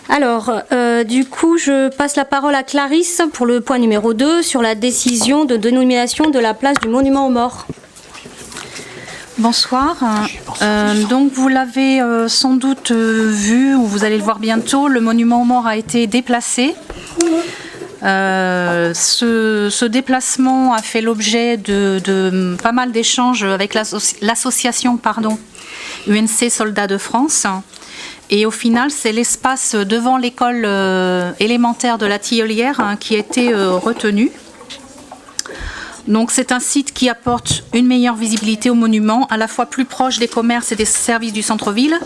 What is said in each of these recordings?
Alors, du coup, je passe la parole à Clarisse pour le point numéro 2 sur la décision de dénomination de la place du monument aux morts. Bonsoir. Donc vous l'avez sans doute vu, ou vous allez le voir bientôt, le monument aux morts a été déplacé. Ce déplacement a fait l'objet de pas mal d'échanges avec l'association UNC Soldats de France. Et au final, c'est l'espace devant l'école élémentaire de la Tillelière qui a été retenu. Donc c'est un site qui apporte une meilleure visibilité au monument, à la fois plus proche des commerces et des services du centre-ville,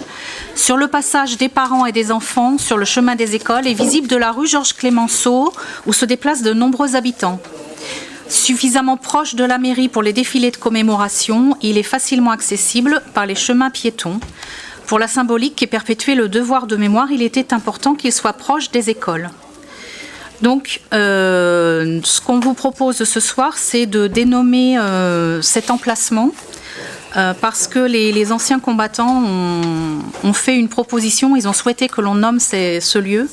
sur le passage des parents et des enfants sur le chemin des écoles et visible de la rue Georges Clemenceau où se déplacent de nombreux habitants. Suffisamment proche de la mairie pour les défilés de commémoration, il est facilement accessible par les chemins piétons. Pour la symbolique et perpétuer le devoir de mémoire, il était important qu'il soit proche des écoles. Donc, ce qu'on vous propose ce soir, c'est de dénommer cet emplacement parce que les anciens combattants ont fait une proposition, ils ont souhaité que l'on nomme ce lieu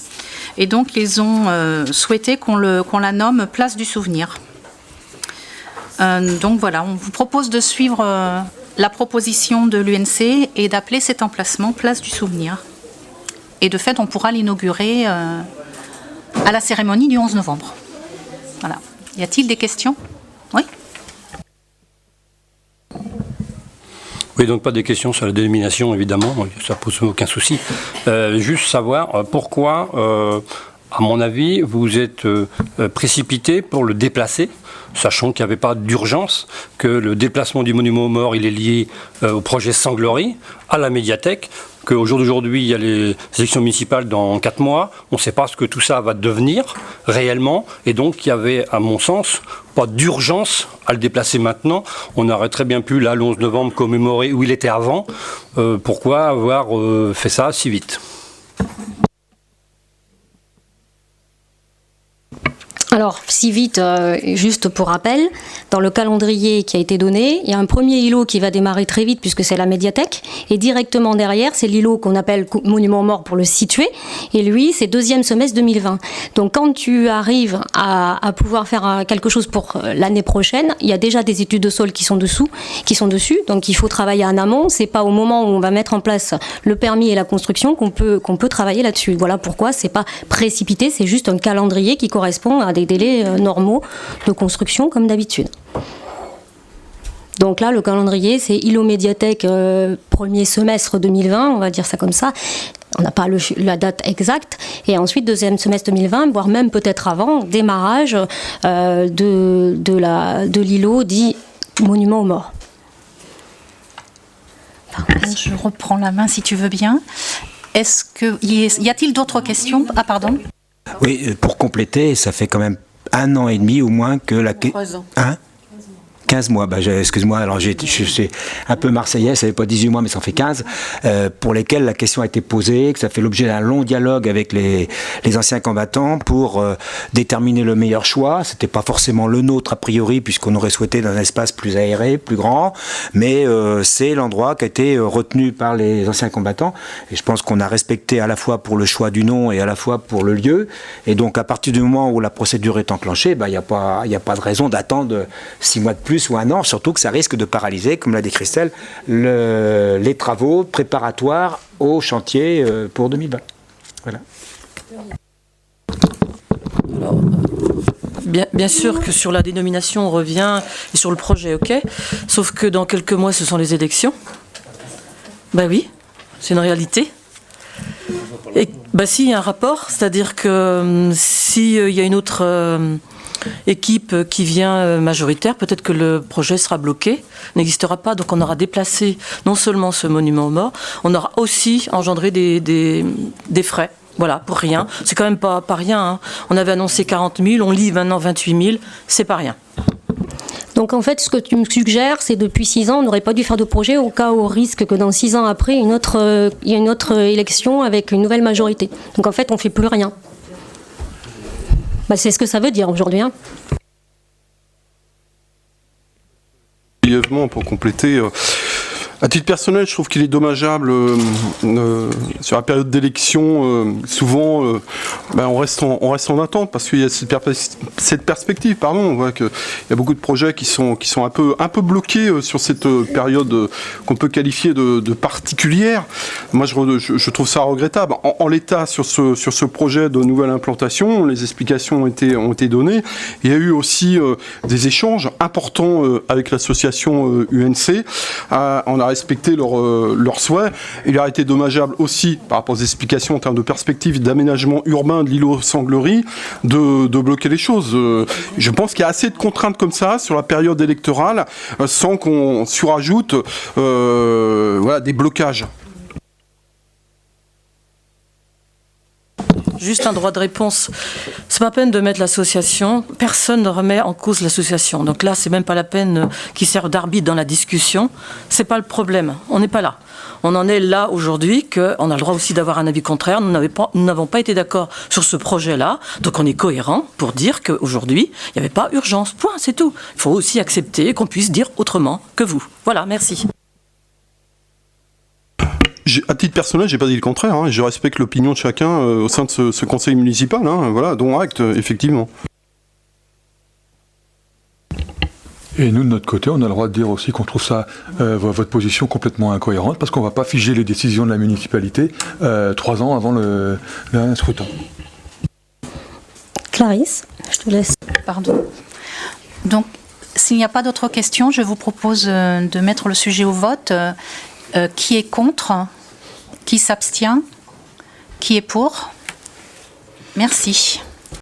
et donc ils ont souhaité qu'on la nomme Place du Souvenir. Donc voilà, on vous propose de suivre la proposition de l'UNC et d'appeler cet emplacement Place du Souvenir. Et de fait, on pourra l'inaugurer à la cérémonie du 11 novembre. Voilà. Y a-t-il des questions ? Oui ? Oui, donc pas de questions sur la dénomination, évidemment, ça pose aucun souci. Juste savoir pourquoi, à mon avis, vous êtes précipité pour le déplacer, sachant qu'il n'y avait pas d'urgence, que le déplacement du monument aux morts, il est lié au projet Sans Glory, à la médiathèque, qu'au jour d'aujourd'hui, il y a les élections municipales dans 4 mois, on ne sait pas ce que tout ça va devenir réellement, et donc il y avait, à mon sens, pas d'urgence à le déplacer maintenant. On aurait très bien pu, là, le 11 novembre, commémorer où il était avant. Pourquoi avoir fait ça si vite ? Alors, si vite, juste pour rappel, dans le calendrier qui a été donné, il y a un premier îlot qui va démarrer très vite puisque c'est la médiathèque, et directement derrière, c'est l'îlot qu'on appelle monument aux morts pour le situer, et lui, c'est deuxième semestre 2020. Donc, quand tu arrives à pouvoir faire quelque chose pour l'année prochaine, il y a déjà des études de sol qui sont dessus, donc il faut travailler en amont. C'est pas au moment où on va mettre en place le permis et la construction qu'on peut travailler là-dessus. Voilà pourquoi c'est pas précipité, c'est juste un calendrier qui correspond à des délais normaux de construction comme d'habitude. Donc là, le calendrier, c'est îlot médiathèque premier semestre 2020, on va dire ça comme ça. On n'a pas la date exacte. Et ensuite, deuxième semestre 2020, voire même peut-être avant, démarrage de l'îlot dit monument aux morts. Je reprends la main si tu veux bien. Y a-t-il d'autres questions ? Ah, pardon. Oui, pour compléter, ça fait quand même 1 an et demi au moins que la... 3 ans. Hein ? 15 mois, excuse-moi, alors je suis un peu marseillais, ça fait pas 18 mois mais ça en fait 15, pour lesquels la question a été posée, que ça fait l'objet d'un long dialogue avec les anciens combattants pour déterminer le meilleur choix. C'était pas forcément le nôtre a priori puisqu'on aurait souhaité dans un espace plus aéré, plus grand, mais c'est l'endroit qui a été retenu par les anciens combattants et je pense qu'on a respecté à la fois pour le choix du nom et à la fois pour le lieu, et donc à partir du moment où la procédure est enclenchée, il n'y a pas de raison d'attendre 6 mois de plus ou 1 an, surtout que ça risque de paralyser, comme l'a dit Christelle, les travaux préparatoires au chantier pour 2020. Voilà. Alors, bien sûr que sur la dénomination on revient et sur le projet, ok, sauf que dans quelques mois ce sont les élections. Ben oui, c'est une réalité. Et si, il y a un rapport, c'est-à-dire que s'il y a une autre équipe qui vient majoritaire, peut-être que le projet sera bloqué, n'existera pas, donc on aura déplacé non seulement ce monument aux morts, on aura aussi engendré des frais. Voilà, pour rien. C'est quand même pas rien. Hein. On avait annoncé 40 000, on lit maintenant 28 000, c'est pas rien. Donc en fait, ce que tu me suggères, c'est depuis 6 ans, on n'aurait pas dû faire de projet au risque que dans 6 ans après, il y ait une autre élection avec une nouvelle majorité. Donc en fait, on ne fait plus rien. C'est ce que ça veut dire aujourd'hui. Hein. Brièvement, pour compléter, À titre personnel, je trouve qu'il est dommageable sur la période d'élection. Souvent, on reste en attente parce qu'il y a cette perspective. On voit qu'il y a beaucoup de projets qui sont un peu bloqués sur cette période qu'on peut qualifier de particulière. Moi, je trouve ça regrettable. En l'état, sur ce projet de nouvelle implantation, les explications ont été données. Il y a eu aussi des échanges importants avec l'association UNC. On a respecté leurs souhaits. Il a été dommageable aussi, par rapport aux explications en termes de perspective d'aménagement urbain de l'îlot Sanglerie, de bloquer les choses. Je pense qu'il y a assez de contraintes comme ça sur la période électorale, sans qu'on surajoute des blocages. Juste un droit de réponse. C'est pas la peine de mettre l'association. Personne ne remet en cause l'association. Donc là, c'est même pas la peine qu'ils servent d'arbitre dans la discussion. C'est pas le problème. On n'est pas là. On en est là aujourd'hui qu'on a le droit aussi d'avoir un avis contraire. Nous n'avons pas été d'accord sur ce projet-là. Donc on est cohérent pour dire qu'aujourd'hui, il n'y avait pas urgence. Point, c'est tout. Il faut aussi accepter qu'on puisse dire autrement que vous. Voilà, merci. À titre personnel, j'ai pas dit le contraire. Je respecte l'opinion de chacun au sein de ce conseil municipal. Dont acte, effectivement. Et nous, de notre côté, on a le droit de dire aussi qu'on trouve ça, votre position complètement incohérente, parce qu'on ne va pas figer les décisions de la municipalité 3 ans avant le scrutin. Clarisse, je te laisse. Pardon. Donc, s'il n'y a pas d'autres questions, je vous propose de mettre le sujet au vote. Qui est contre? Qui s'abstient? Qui est pour? Merci.